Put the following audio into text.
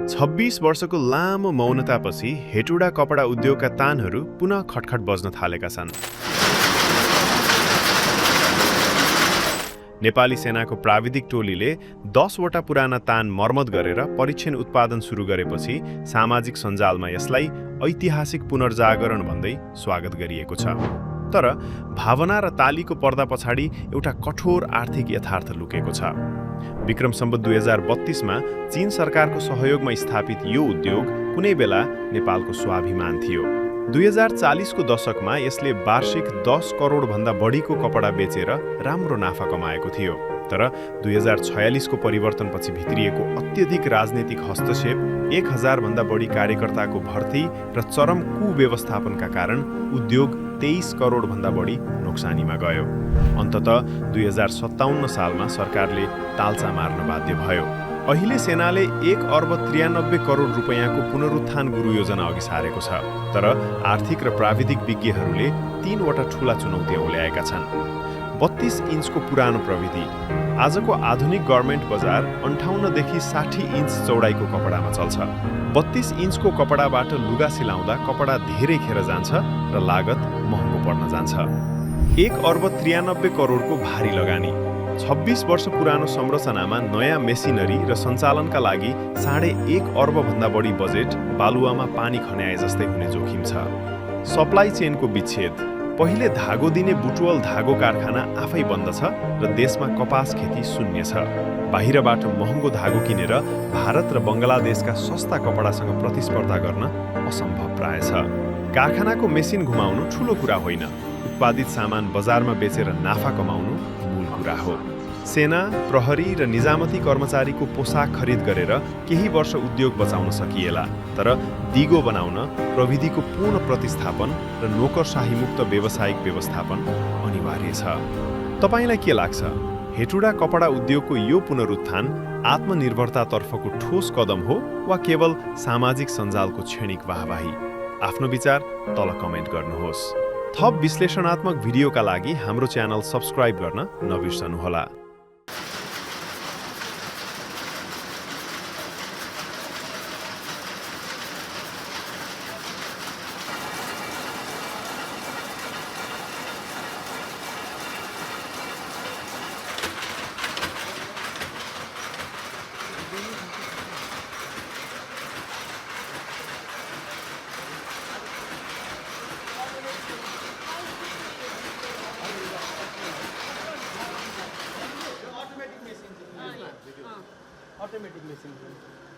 26 वर्षको लामो मौनतापछि हेटुडा कपडा उद्योगका तानहरू पुनः खटखट बज्न थालेका छन्। नेपाली सेनाको प्राविधिक टोलीले 10 वटा पुराना तान मर्मत गरेर परीक्षण उत्पादन सुरु गरेपछि सामाजिक सञ्जालमा यसलाई ऐतिहासिक पुनर्जागरण भन्दै स्वागत गरिएको छ। तर भावना र तालीको पर्दा पछाडि एउटा कठोर आर्थिक यथार्थ लुकेको छ। विक्रम सम्वत 2032 मा चीन सरकारको सहयोगमा स्थापित यो उद्योग कुनै बेला नेपालको स्वाभिमान थियो। 2040 को दशकमा यसले वार्षिक 10 करोड भन्दा बढीको कपडा बेचेर राम्रो नाफा कमाएको थियो। तर 2046 को परिवर्तनपछि भित्रिएको अत्यधिक राजनीतिक हस्तक्षेप, 1000 भन्दा बढी कार्यकर्ताको भर्ती र चरम कुव्यवस्थापनका कारण उद्योग 23 करोड भन्दा बढी नोक्सानीमा गयो। अन्ततः 2057 सालमा सरकारले तालचा मार्न बाध्य भयो। अहिले सेनाले 1 अर्ब 93 करोड रुपैयाँको पुनरुत्थान गुरु योजना अघि सारेको छ। तर आर्थिक र प्राविधिक विज्ञहरूले 3 वटा ठूला चुनौती औल्याएका छन्। 32 इन्चको पुरानो प्रविधि। आजको आधुनिक गभर्मेन्ट बजार 58 देखि 60 इन्च चौडाइको कपडामा चल्छ। 32 इन्चको कपडाबाट लुगा सिलाउँदा कपडा धेरै खेर जान्छ र लागत महँगो पर्न जान्छ। 1 अर्ब 93 करोडको भारी लगानी। 26 वर्ष पुरानो संरचनामा नयाँ मेसिनरी र सञ्चालनका लागि 1.5 अर्ब भन्दा बढी बजेट बालुवामा पानी खन्याए जस्तै हुने जोखिम छ। सप्लाई चेनको विच्छेद। पहिले धागो दिने बुटवल धागो कारखाना आफै बन्द छ र देशमा कपास खेती शून्य छ। बाहिरबाट महँगो धागो किनेर भारत र बङ्गलादेशका सस्ता कपडासँग प्रतिस्पर्धा गर्न असम्भव प्राय छ। कारखानाको मेसिन घुमाउनु ठूलो कुरा होइन, उत्पादित सामान बजारमा बेचेर नाफा कमाउनु मूल कुरा हो। सेना, प्रहरी र निजामती कर्मचारीको पोसाक खरिद गरेर केही वर्ष उद्योग बचाउन सकिएला। तर दिगो बनाउन प्रविधिको पूर्ण प्रतिस्थापन र नोकरशाही मुक्त व्यावसायिक व्यवस्थापन अनिवार्य छ। तपाईलाई के लाग्छ? हेटुडा कपडा उद्योगको यो पुनरुत्थान आत्मनिर्भरतातर्फको ठोस कदम हो वा केवल सामाजिक सञ्जालको क्षणिक वाहवाही? आफ्नो विचार तल कमेन्ट गर्नुहोस्। थप विश्लेषणात्मक भिडियोका लागि हाम्रो च्यानल सब्स्क्राइब गर्न नबिर्सनुहोला।